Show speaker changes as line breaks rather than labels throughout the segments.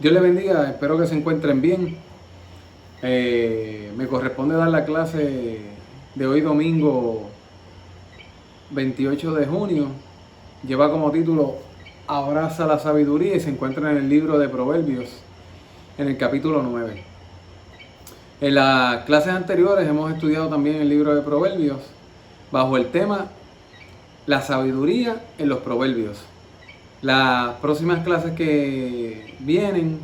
Dios les bendiga, espero que se encuentren bien. Me corresponde dar la clase de hoy domingo 28 de junio. Lleva como título Abraza la sabiduría y se encuentra en el libro de Proverbios, en el capítulo 9. En las clases anteriores hemos estudiado también el libro de Proverbios bajo el tema La sabiduría en los proverbios. Las próximas clases que vienen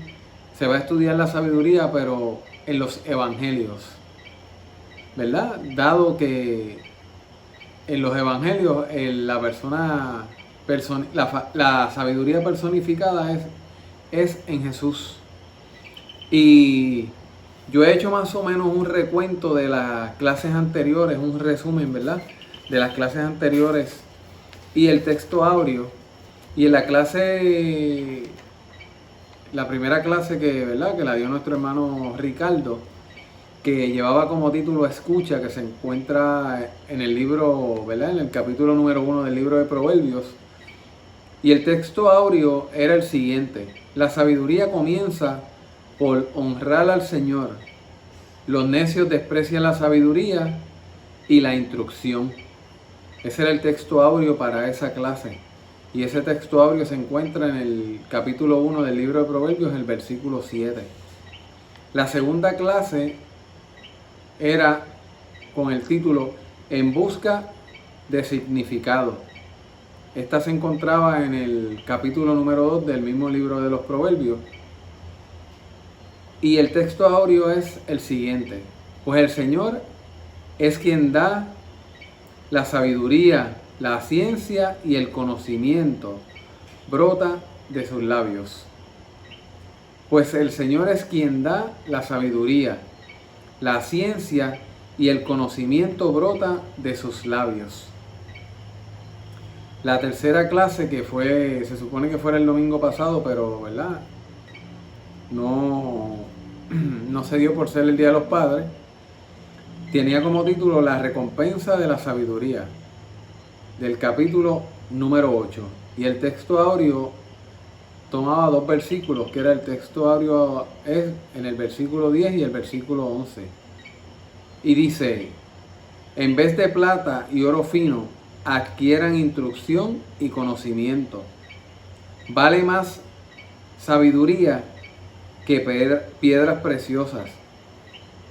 se va a estudiar la sabiduría, pero en los evangelios, ¿verdad? Dado que en los evangelios la sabiduría personificada es en Jesús. Y yo he hecho más o menos un recuento de las clases anteriores, un resumen, ¿verdad? De las clases anteriores y el texto áureo. Y en la primera clase que la dio nuestro hermano Ricardo, que llevaba como título Escucha, que se encuentra en el libro, ¿verdad? En el capítulo número 1 del libro de Proverbios. Y el texto áureo era el siguiente: la sabiduría comienza por honrar al Señor. Los necios desprecian la sabiduría y la instrucción. Ese era el texto áureo para esa clase. Y ese texto áureo se encuentra en el capítulo 1 del libro de Proverbios, en el versículo 7. La segunda clase era con el título En busca de significado. Esta se encontraba en el capítulo número 2 del mismo libro de los Proverbios. Y el texto áureo es el siguiente: pues el Señor es quien da la sabiduría, la ciencia y el conocimiento, brota de sus labios. Pues el Señor es quien da la sabiduría, la ciencia y el conocimiento, brota de sus labios. La tercera clase, que se supone que fuera el domingo pasado, pero ¿verdad? No se dio por ser el Día de los Padres, tenía como título La recompensa de la sabiduría, del capítulo número 8. Y el texto áureo tomaba dos versículos, que era el texto áureo es en el versículo 10 y el versículo 11. Y dice: en vez de plata y oro fino, adquieran instrucción y conocimiento. Vale más sabiduría que piedras preciosas.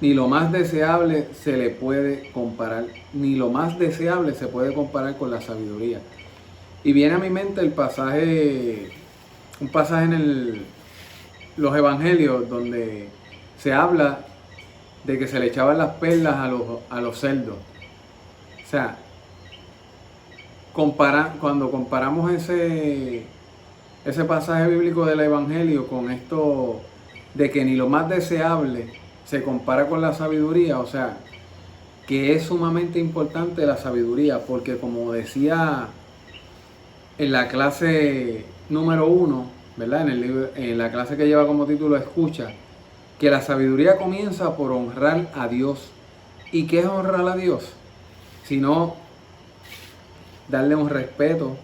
Ni lo más deseable se le puede comparar. Ni lo más deseable se puede comparar con la sabiduría. Y viene a mi mente un pasaje en los evangelios donde se habla de que se le echaban las perlas a los cerdos. O sea, cuando comparamos ese pasaje bíblico del evangelio con esto de que ni lo más deseable se compara con la sabiduría, o sea, que es sumamente importante la sabiduría, porque como decía en la clase número 1, ¿verdad? En la clase que lleva como título Escucha, que la sabiduría comienza por honrar a Dios. ¿Y qué es honrar a Dios? Sino darle un respeto,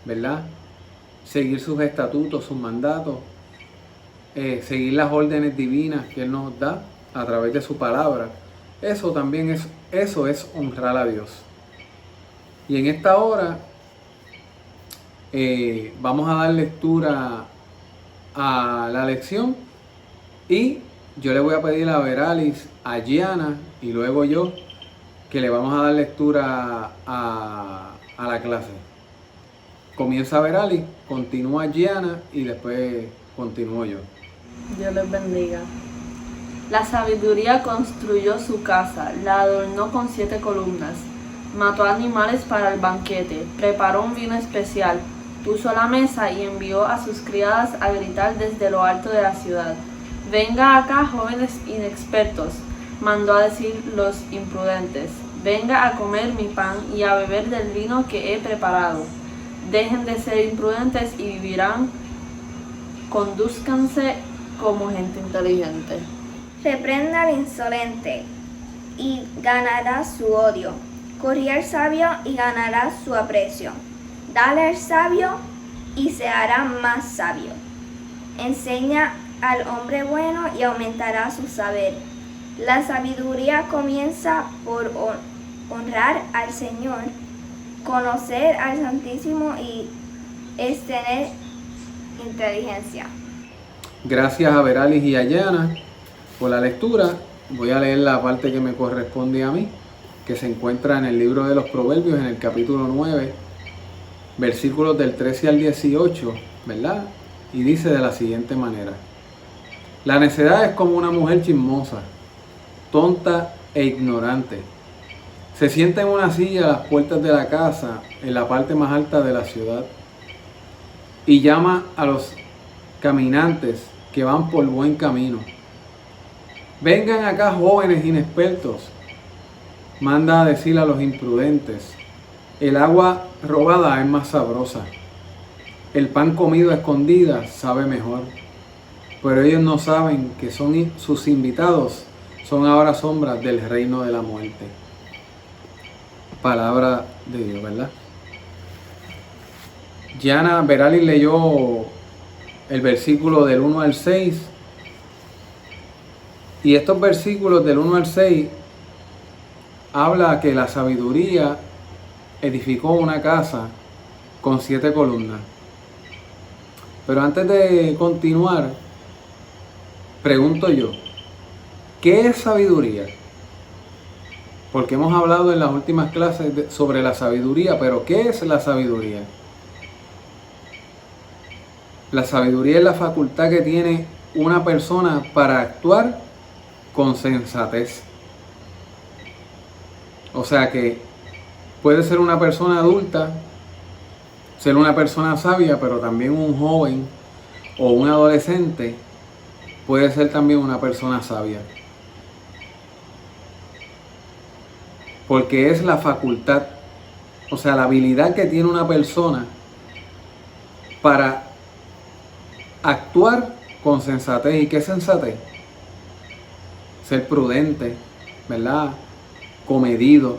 ¿verdad? Seguir sus estatutos, sus mandatos, seguir las órdenes divinas que Él nos da a través de su palabra. Eso es honrar a Dios. Y en esta hora vamos a dar lectura a la lección, y yo le voy a pedir a Veralis, a Gianna y luego yo, que le vamos a dar lectura a la clase. Comienza Veralis, continúa Gianna y después continúo yo.
Dios les bendiga. La sabiduría construyó su casa, la adornó con 7 columnas, mató animales para el banquete, preparó un vino especial, puso la mesa y envió a sus criadas a gritar desde lo alto de la ciudad: venga acá, jóvenes inexpertos, mandó a decir los imprudentes, venga a comer mi pan y a beber del vino que he preparado. Dejen de ser imprudentes y vivirán, condúzcanse como gente inteligente.
Reprenda al insolente y ganará su odio. Corrige al sabio y ganará su aprecio. Dale al sabio y se hará más sabio. enseña al hombre bueno y aumentará su saber. La sabiduría comienza por honrar al Señor, conocer al Santísimo y es tener inteligencia.
Gracias a Veralis y a Yana por la lectura. Voy a leer la parte que me corresponde a mí, que se encuentra en el libro de los Proverbios, en el capítulo 9, versículos del 13 al 18, ¿verdad? Y dice de la siguiente manera: la necedad es como una mujer chismosa, tonta e ignorante. Se sienta en una silla a las puertas de la casa, en la parte más alta de la ciudad, y llama a los caminantes que van por buen camino. Vengan acá, jóvenes inexpertos. Manda a decir a los imprudentes: el agua robada es más sabrosa. El pan comido a escondidas sabe mejor. Pero ellos no saben que sus invitados son ahora sombras del reino de la muerte. Palabra de Dios, ¿verdad? Yana Veralis leyó el versículo del 1 al 6. Y estos versículos del 1 al 6 habla que la sabiduría edificó una casa con 7 columnas. Pero antes de continuar, pregunto yo, ¿qué es sabiduría? Porque hemos hablado en las últimas clases sobre la sabiduría, pero ¿qué es la sabiduría? La sabiduría es la facultad que tiene una persona para actuar con sensatez. O sea que puede ser una persona adulta, ser una persona sabia, pero también un joven o un adolescente puede ser también una persona sabia. Porque es la facultad, o sea, la habilidad que tiene una persona para actuar con sensatez. ¿Y qué es sensatez? Ser prudente, ¿verdad? Comedido.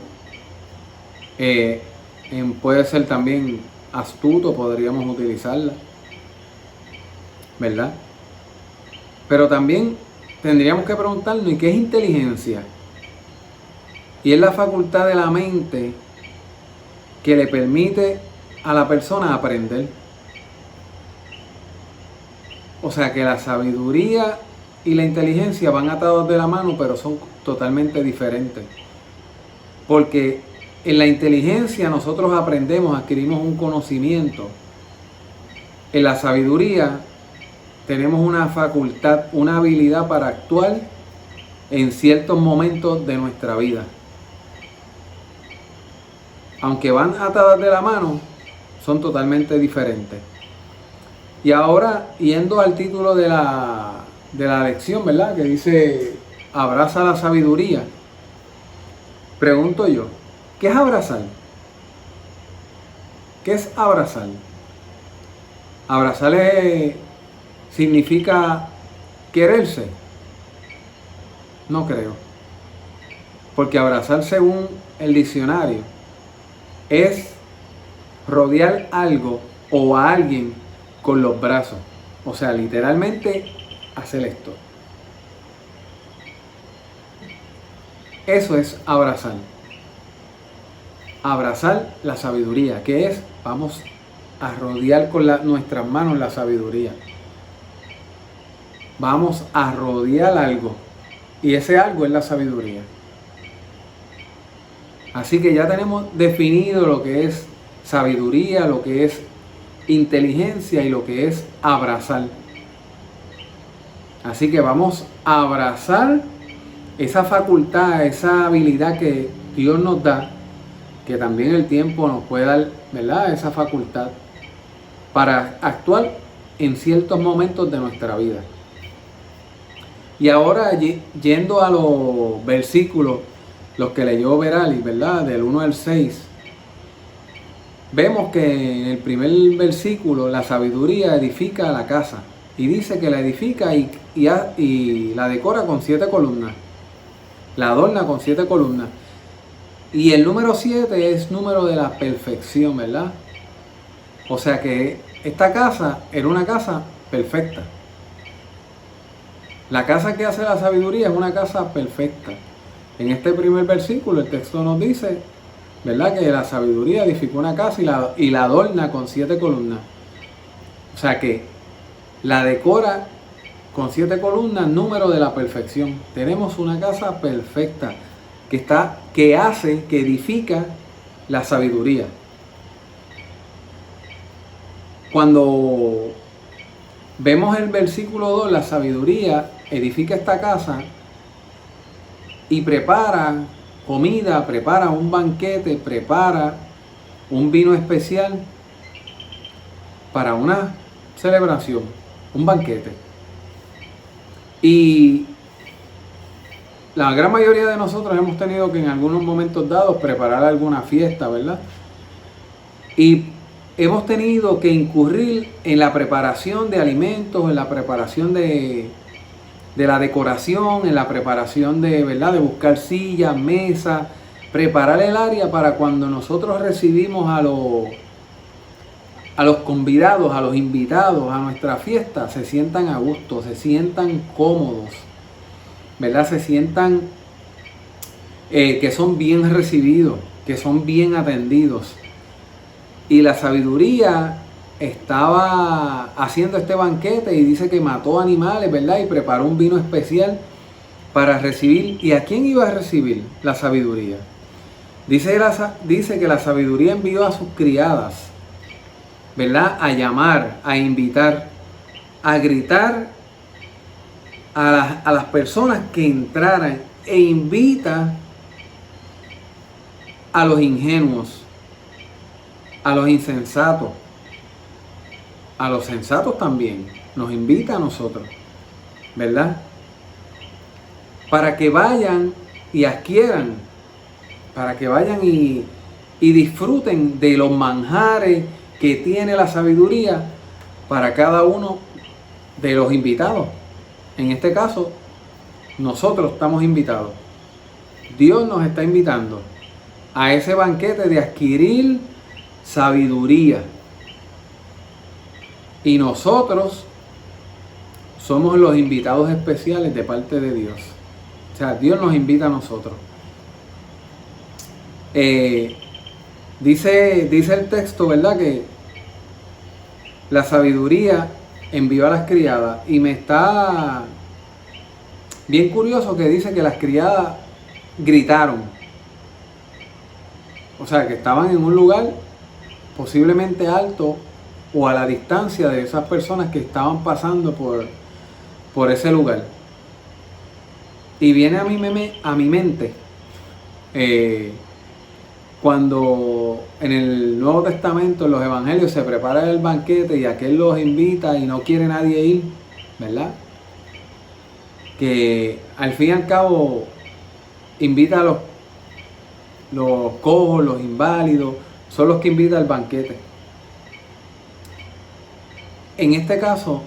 Puede ser también astuto, podríamos utilizarla, ¿verdad? Pero también tendríamos que preguntarnos, ¿y qué es inteligencia? Y es la facultad de la mente que le permite a la persona aprender. O sea que la sabiduría y la inteligencia van atados de la mano, pero son totalmente diferentes. Porque en la inteligencia nosotros aprendemos, adquirimos un conocimiento. En la sabiduría tenemos una facultad, una habilidad para actuar en ciertos momentos de nuestra vida. Aunque van atadas de la mano, son totalmente diferentes. Y ahora, yendo al título de la lección, ¿verdad? Que dice, abraza la sabiduría. Pregunto yo, ¿qué es abrazar? ¿Qué es abrazar? Abrazar significa quererse. No creo. Porque abrazar, según el diccionario, es rodear algo o a alguien con los brazos. O sea, literalmente hacer esto. Eso es abrazar. Abrazar la sabiduría, que es, vamos a rodear con nuestras manos la sabiduría. Vamos a rodear algo. Y ese algo es la sabiduría. Así que ya tenemos definido lo que es sabiduría, lo que es inteligencia y lo que es abrazar. Así que vamos a abrazar esa facultad, esa habilidad que Dios nos da, que también el tiempo nos puede dar, ¿verdad? Esa facultad para actuar en ciertos momentos de nuestra vida. Y ahora, yendo a los versículos, los que leyó Veralis, ¿verdad? Del 1 al 6, vemos que en el primer versículo la sabiduría edifica la casa. Y dice que la edifica y la decora con 7 columnas. La adorna con 7 columnas. Y el número 7 es número de la perfección, ¿verdad? O sea que esta casa era una casa perfecta. La casa que hace la sabiduría es una casa perfecta. En este primer versículo el texto nos dice, ¿verdad?, que la sabiduría edificó una casa y la adorna con 7 columnas. O sea que la decora con 7 columnas, número de la perfección. Tenemos una casa perfecta que edifica la sabiduría. Cuando vemos el versículo 2, la sabiduría edifica esta casa y prepara comida, prepara un banquete, prepara un vino especial para una celebración, un banquete. Y la gran mayoría de nosotros hemos tenido que en algunos momentos dados preparar alguna fiesta, ¿verdad? Y hemos tenido que incurrir en la preparación de alimentos, en la preparación de la decoración, en la preparación de, ¿verdad?, de buscar sillas, mesas, preparar el área para cuando nosotros recibimos a los convidados, a los invitados a nuestra fiesta, se sientan a gusto, se sientan cómodos, ¿verdad? Se sientan que son bien recibidos, que son bien atendidos. Y la sabiduría estaba haciendo este banquete y dice que mató animales, ¿verdad? Y preparó un vino especial para recibir. ¿Y a quién iba a recibir la sabiduría? Dice que la sabiduría envió a sus criadas, ¿verdad?, a llamar, a invitar, a gritar a las personas que entraran, e invita a los ingenuos, a los insensatos, a los sensatos también, nos invita a nosotros, ¿verdad?, para que vayan y adquieran, para que vayan y disfruten de los manjares que tiene la sabiduría para cada uno de los invitados. En este caso, nosotros estamos invitados. Dios nos está invitando a ese banquete de adquirir sabiduría. Y nosotros somos los invitados especiales de parte de Dios. O sea, Dios nos invita a nosotros. Dice el texto, ¿verdad?, que la sabiduría envió a las criadas, y me está bien curioso que dice que las criadas gritaron. O sea, que estaban en un lugar posiblemente alto o a la distancia de esas personas que estaban pasando por ese lugar. Y viene a mi mente cuando en el Nuevo Testamento, en los Evangelios, se prepara el banquete y aquel los invita y no quiere nadie ir, ¿verdad? Que al fin y al cabo invita a los cojos, los inválidos, son los que invita al banquete. En este caso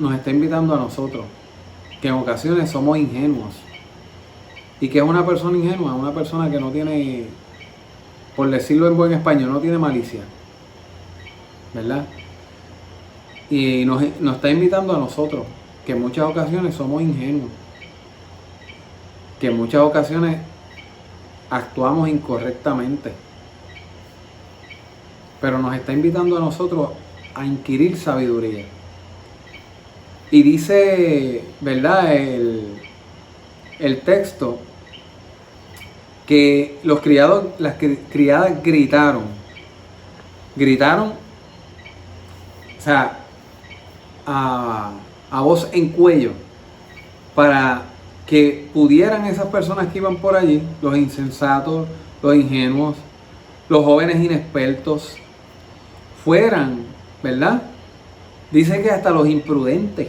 nos está invitando a nosotros, que en ocasiones somos ingenuos. ¿Y que es una persona ingenua? Una persona que no tiene, por decirlo en buen español, no tiene malicia, ¿verdad? Y nos está invitando a nosotros, que en muchas ocasiones somos ingenuos, que en muchas ocasiones actuamos incorrectamente, pero nos está invitando a nosotros a adquirir sabiduría. Y dice, ¿verdad?, el texto, que las criadas gritaron, o sea, a voz en cuello, para que pudieran esas personas que iban por allí, los insensatos, los ingenuos, los jóvenes inexpertos, fueran, ¿verdad? Dice que hasta los imprudentes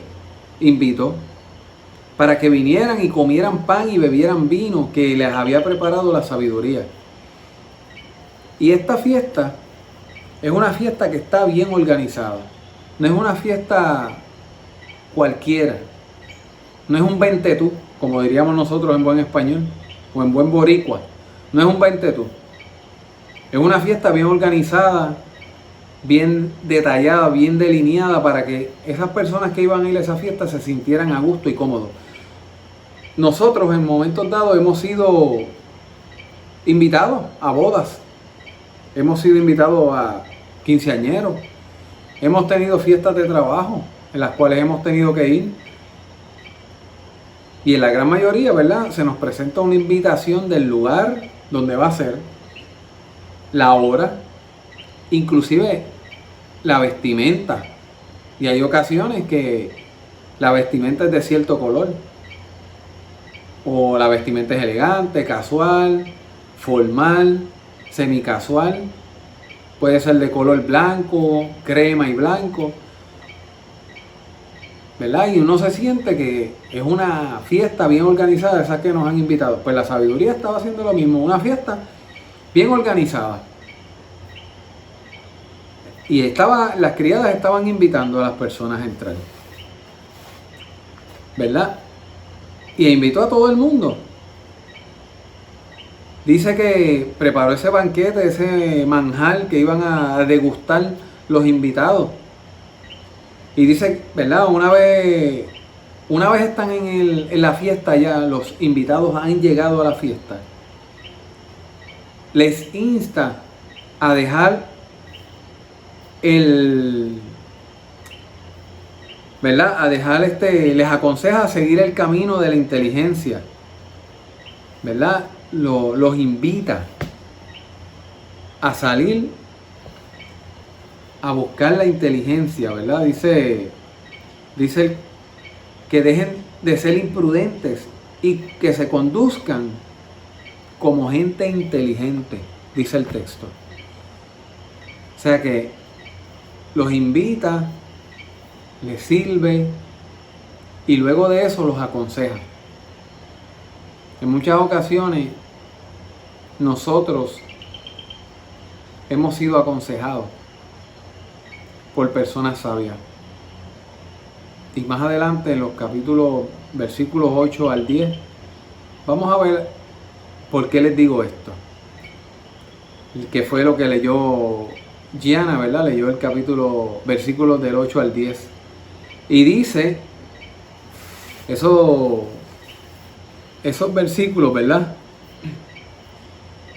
invitó para que vinieran y comieran pan y bebieran vino que les había preparado la sabiduría. Y esta fiesta es una fiesta que está bien organizada. No es una fiesta cualquiera. No es un ventetú, como diríamos nosotros en buen español, o en buen boricua. No es un ventetú. Es una fiesta bien organizada, bien detallada, bien delineada, para que esas personas que iban a ir a esa fiesta se sintieran a gusto y cómodos. nosotros en momentos dados hemos sido invitados a bodas, hemos sido invitados a quinceañeros, hemos tenido fiestas de trabajo en las cuales hemos tenido que ir. Y en la gran mayoría, ¿verdad?, se nos presenta una invitación del lugar donde va a ser, la hora, inclusive la vestimenta. Y hay ocasiones que la vestimenta es de cierto color, o la vestimenta es elegante, casual, formal, semicasual, puede ser de color blanco, crema y blanco, ¿verdad? Y uno se siente que es una fiesta bien organizada, esas que nos han invitado. Pues la sabiduría estaba haciendo lo mismo, una fiesta bien organizada. Y las criadas estaban invitando a las personas a entrar, ¿verdad? Y invitó a todo el mundo. Dice que preparó ese banquete, ese manjar que iban a degustar los invitados. Y dice, ¿verdad? Una vez están en la fiesta ya, los invitados han llegado a la fiesta, les insta a dejar ¿verdad? Les aconseja seguir el camino de la inteligencia, ¿verdad? Los invita a salir a buscar la inteligencia, ¿verdad? Dice que dejen de ser imprudentes y que se conduzcan como gente inteligente, dice el texto. O sea que los invita, les sirve y luego de eso los aconseja. En muchas ocasiones nosotros hemos sido aconsejados por personas sabias. Y más adelante en los versículos 8 al 10, vamos a ver por qué les digo esto. Que fue lo que leyó Gianna, ¿verdad? Leyó el versículos del 8 al 10. Y dice, esos versículos, ¿verdad?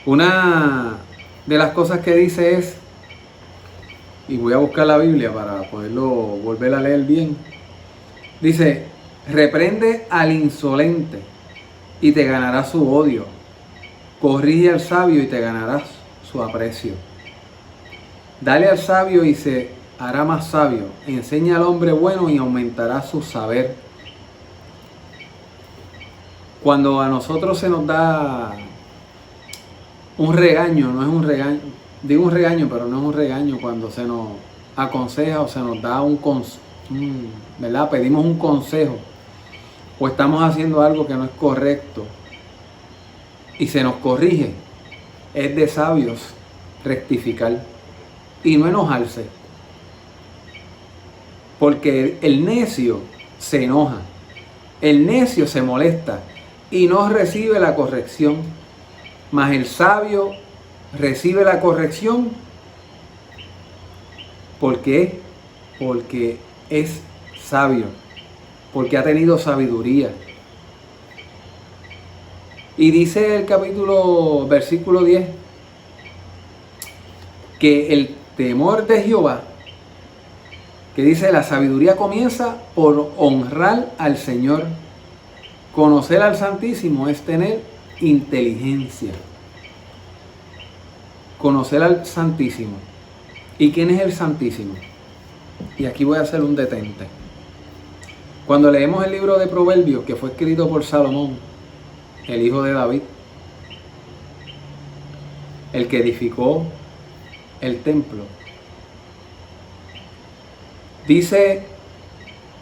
Una de las cosas que dice es, y voy a buscar la Biblia para poderlo volver a leer bien. Dice, reprende al insolente y te ganarás su odio. Corrige al sabio y te ganarás su aprecio. Dale al sabio y se hará más sabio. Enseña al hombre bueno y aumentará su saber. Cuando a nosotros se nos da un regaño, no es un regaño, digo un regaño, pero no es un regaño, cuando se nos aconseja o se nos da ¿verdad? Pedimos un consejo o estamos haciendo algo que no es correcto y se nos corrige, es de sabios rectificar y no enojarse, porque el necio se enoja, el necio se molesta y no recibe la corrección, mas el sabio recibe la corrección. ¿Por qué? Porque es sabio, porque ha tenido sabiduría. Y dice el versículo 10, que el temor de Jehová, que dice la sabiduría comienza por honrar al Señor. Conocer al Santísimo es tener inteligencia. Conocer al Santísimo. ¿Y quién es el Santísimo? Y aquí voy a hacer un detente. Cuando leemos el libro de Proverbios, que fue escrito por Salomón, el hijo de David, el que edificó el templo, dice,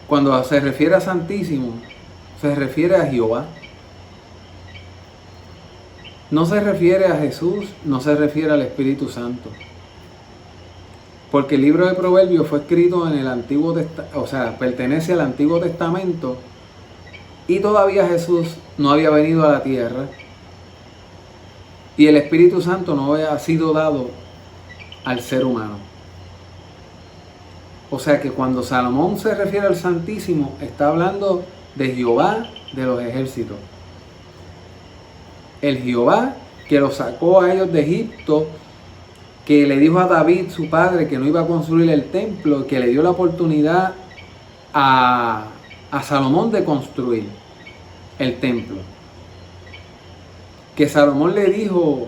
cuando se refiere a Santísimo, se refiere a Jehová. No se refiere a Jesús, no se refiere al Espíritu Santo. Porque el libro de Proverbios fue escrito en el Antiguo Testamento, o sea, pertenece al Antiguo Testamento, y todavía Jesús no había venido a la tierra y el Espíritu Santo no había sido dado al ser humano. O sea que cuando Salomón se refiere al Santísimo, está hablando de Jehová de los ejércitos. El Jehová que los sacó a ellos de Egipto, que le dijo a David, su padre, que no iba a construir el templo, que le dio la oportunidad a Salomón de construir el templo. Que Salomón le dijo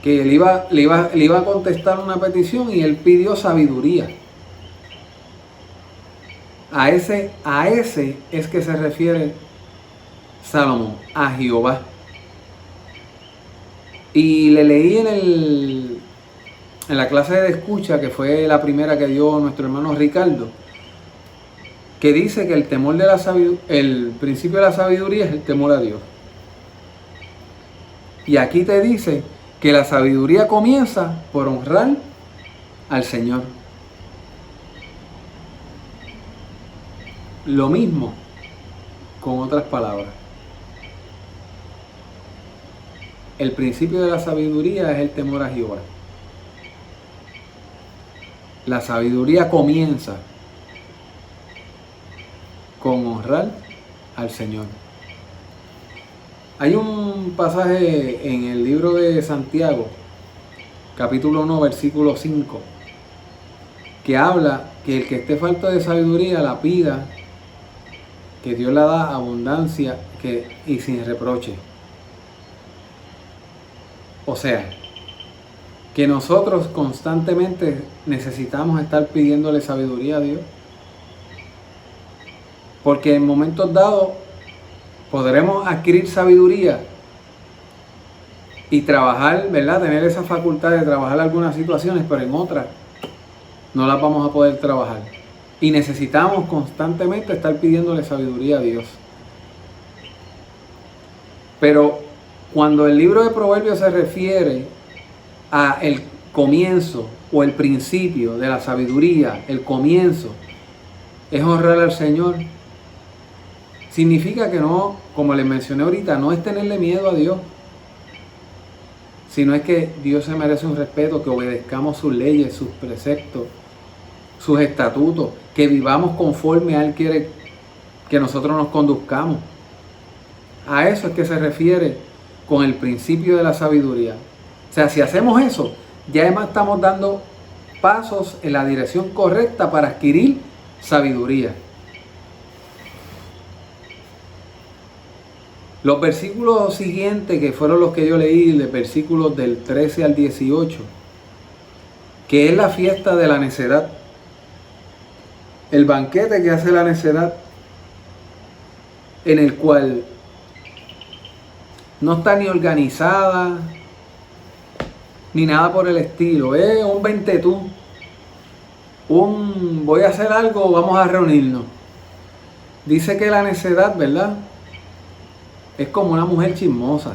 que le iba a contestar una petición y él pidió sabiduría. A ese es que se refiere Salomón, a Jehová. Y le leí en la clase de escucha, que fue la primera que dio nuestro hermano Ricardo, que dice que el temor de la sabiduría, el principio de la sabiduría es el temor a Dios. Y aquí te dice que la sabiduría comienza por honrar al Señor. Lo mismo con otras palabras. El principio de la sabiduría es el temor a Jehová. La sabiduría comienza con honrar al Señor. Hay un pasaje en el libro de Santiago, capítulo 1, versículo 5, que habla que el que esté falto de sabiduría la pida, que Dios la da abundancia y sin reproche. O sea, que nosotros constantemente necesitamos estar pidiéndole sabiduría a Dios. Porque en momentos dados podremos adquirir sabiduría y trabajar, ¿verdad? Tener esa facultad de trabajar algunas situaciones, pero en otras no las vamos a poder trabajar. Y necesitamos constantemente estar pidiéndole sabiduría a Dios. Pero cuando el libro de Proverbios se refiere a el comienzo o el principio de la sabiduría, el comienzo es honrar al Señor, significa que no, como les mencioné ahorita, no es tenerle miedo a Dios, sino es que Dios se merece un respeto, que obedezcamos sus leyes, sus preceptos, sus estatutos, que vivamos conforme a Él quiere que nosotros nos conduzcamos. A eso es que se refiere con el principio de la sabiduría. O sea, si hacemos eso, ya además estamos dando pasos en la dirección correcta para adquirir sabiduría. Los versículos siguientes, que fueron los que yo leí, los versículos del 13 al 18, que es la fiesta de la necedad, el banquete que hace la necedad, en el cual no está ni organizada, ni nada por el estilo. Es un ventetú. Voy a hacer algo, vamos a reunirnos. Dice que la necedad, ¿verdad?, es como una mujer chismosa.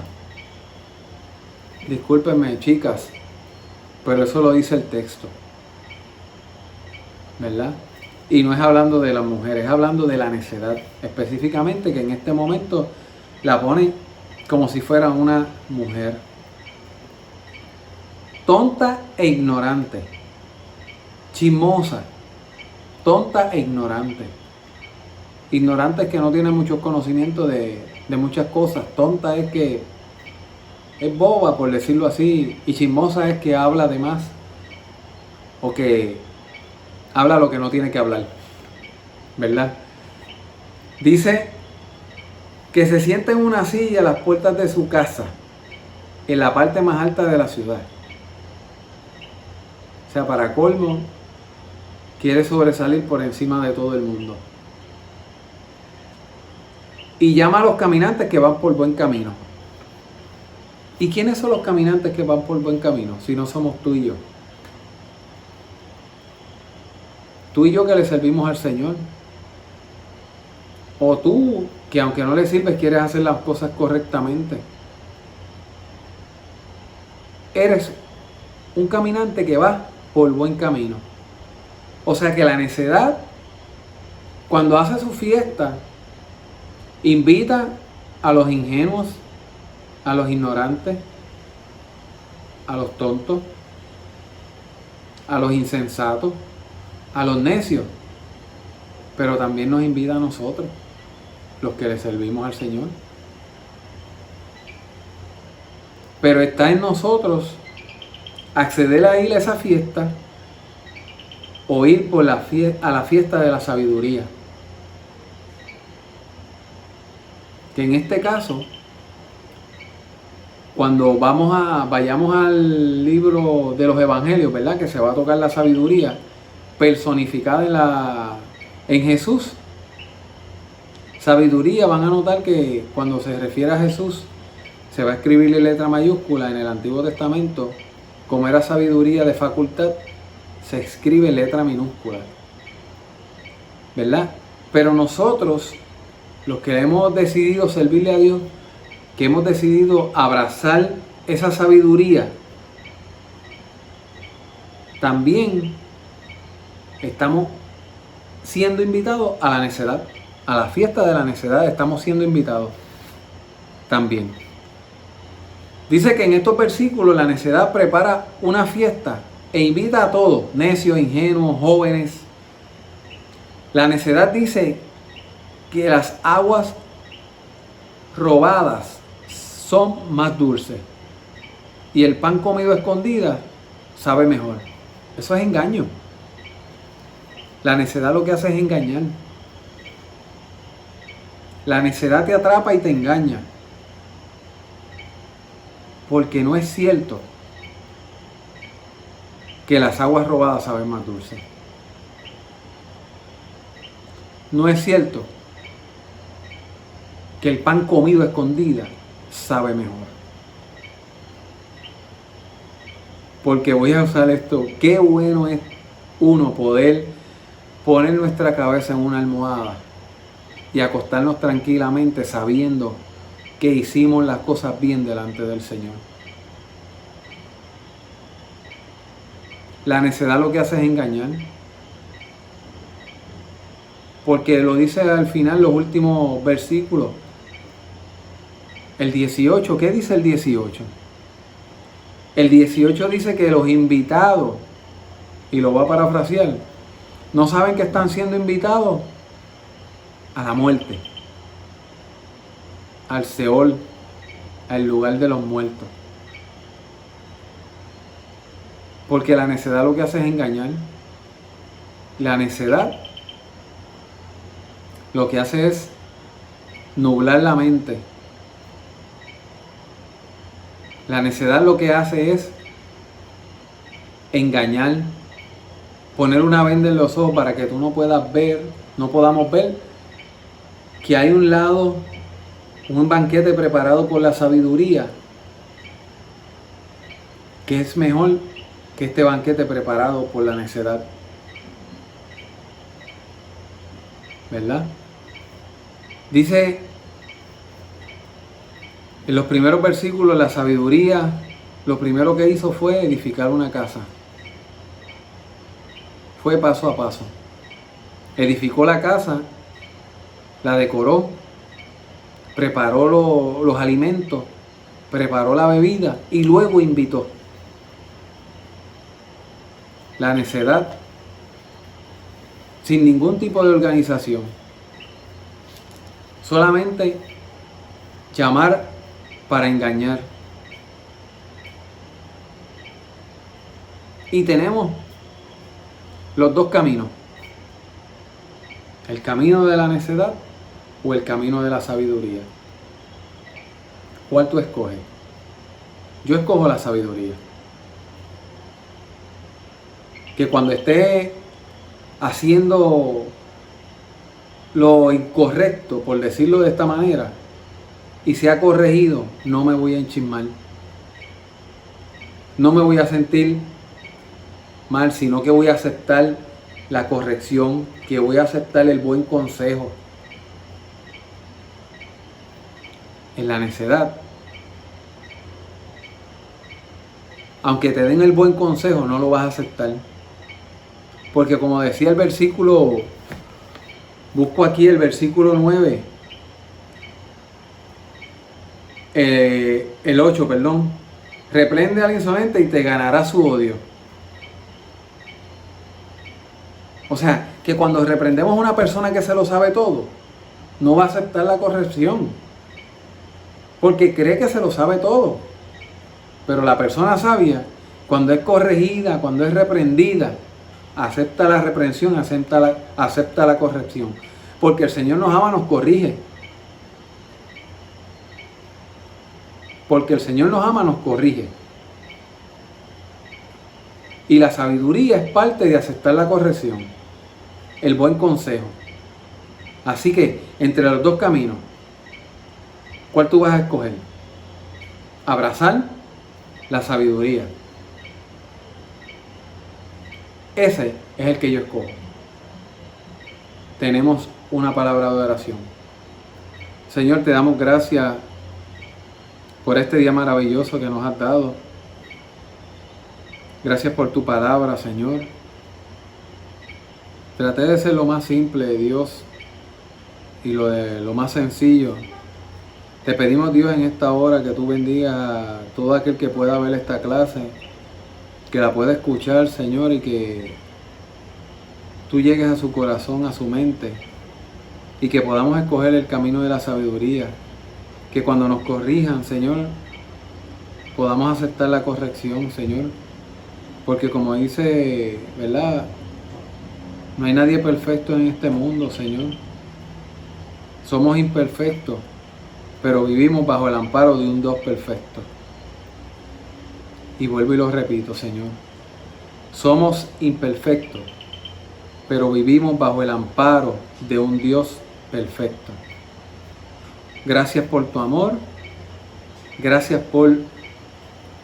Discúlpenme, chicas, pero eso lo dice el texto, ¿verdad? Y no es hablando de las mujeres, es hablando de la necedad. Específicamente, que en este momento la pone como si fuera una mujer. Tonta e ignorante. Chismosa. Tonta e ignorante. Ignorante es que no tiene mucho conocimiento de muchas cosas. Tonta es que es boba, por decirlo así. Y chismosa es que habla de más. O que habla lo que no tiene que hablar. ¿Verdad? Dice que se sienta en una silla a las puertas de su casa, en la parte más alta de la ciudad. O sea, para colmo, quiere sobresalir por encima de todo el mundo. Y llama a los caminantes que van por buen camino. ¿Y quiénes son los caminantes que van por buen camino? Si no somos tú y yo. Tú y yo que le servimos al Señor. O tú que aunque no le sirves quieres hacer las cosas correctamente. Eres un caminante que va por buen camino. O sea que la necedad, cuando hace su fiesta, invita a los ingenuos, a los ignorantes, a los tontos, a los insensatos, a los necios, pero también nos invita a nosotros. los que le servimos al Señor. Pero está en nosotros acceder a ir a esa fiesta o ir por a la fiesta de la sabiduría. Que en este caso, cuando vayamos al libro de los evangelios, ¿verdad? Que se va a tocar la sabiduría personificada en Jesús. Sabiduría, van a notar que cuando se refiere a Jesús, se va a escribir en letra mayúscula en el Antiguo Testamento. Como era sabiduría de facultad, se escribe en letra minúscula, ¿verdad? Pero nosotros, los que hemos decidido servirle a Dios, que hemos decidido abrazar esa sabiduría, también estamos siendo invitados a la necedad, a la fiesta de la necedad estamos siendo invitados también. Dice que en estos versículos la necedad prepara una fiesta e invita a todos, necios, ingenuos, jóvenes. La necedad dice que las aguas robadas son más dulces y el pan comido a escondidas sabe mejor. Eso es engaño. La necedad lo que hace es engañar. La necedad te atrapa y te engaña. Porque no es cierto que las aguas robadas saben más dulces. No es cierto que el pan comido a escondida sabe mejor. Porque voy a usar esto. Qué bueno es uno poder poner nuestra cabeza en una almohada y acostarnos tranquilamente sabiendo que hicimos las cosas bien delante del Señor. La necedad lo que hace es engañar. Porque lo dice al final, los últimos versículos. El 18, ¿qué dice el 18? El 18 dice que los invitados, y lo va a parafrasear, no saben que están siendo invitados a la muerte, al Seol, al lugar de los muertos. Porque la necedad lo que hace es engañar. La necedad lo que hace es nublar la mente. La necedad lo que hace es engañar, poner una venda en los ojos para que tú no puedas ver, no podamos ver que hay un lado, un banquete preparado por la sabiduría, que es mejor que este banquete preparado por la necedad. ¿Verdad? Dice en los primeros versículos, la sabiduría lo primero que hizo fue edificar una casa. Fue paso a paso. Edificó la casa, la decoró, preparó los alimentos, preparó la bebida y luego invitó. La necedad, sin ningún tipo de organización, solamente llamar para engañar. Y tenemos los dos caminos: el camino de la necedad o el camino de la sabiduría. ¿Cuál tú escoges? Yo escojo la sabiduría. Que cuando esté haciendo lo incorrecto, por decirlo de esta manera, y sea corregido, no me voy a enchismar. No me voy a sentir mal, sino que voy a aceptar la corrección, que voy a aceptar el buen consejo. En la necedad, aunque te den el buen consejo, no lo vas a aceptar. Porque como decía el versículo, busco aquí el versículo 9, el 8, perdón. Reprende al insolente y te ganará su odio. O sea, que cuando reprendemos a una persona que se lo sabe todo, no va a aceptar la corrección, porque cree que se lo sabe todo. Pero la persona sabia, cuando es corregida, cuando es reprendida, acepta la reprensión, acepta la corrección. Porque el Señor nos ama, nos corrige. Porque el Señor nos ama, nos corrige. Y la sabiduría es parte de aceptar la corrección, el buen consejo. Así que, entre los dos caminos, ¿cuál tú vas a escoger? Abrazar la sabiduría. Ese es el que yo escojo. Tenemos una palabra de oración. Señor, te damos gracias por este día maravilloso que nos has dado. Gracias por tu palabra, Señor. Traté de ser lo más simple, Dios, y lo más sencillo. Te pedimos, Dios, en esta hora que tú bendigas a todo aquel que pueda ver esta clase, que la pueda escuchar, Señor, y que tú llegues a su corazón, a su mente, y que podamos escoger el camino de la sabiduría. Que cuando nos corrijan, Señor, podamos aceptar la corrección, Señor. Porque como dice, ¿verdad? No hay nadie perfecto en este mundo, Señor. Somos imperfectos, pero vivimos bajo el amparo de un Dios perfecto. Y vuelvo y lo repito, Señor. Somos imperfectos, pero vivimos bajo el amparo de un Dios perfecto. Gracias por tu amor. Gracias por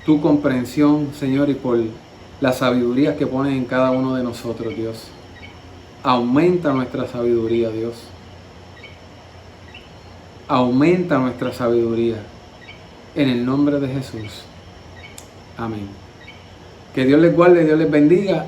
tu comprensión, Señor, y por la sabiduría que pones en cada uno de nosotros, Dios. Aumenta nuestra sabiduría, Dios. Aumenta nuestra sabiduría. En el nombre de Jesús. Amén. Que Dios les guarde, Dios les bendiga.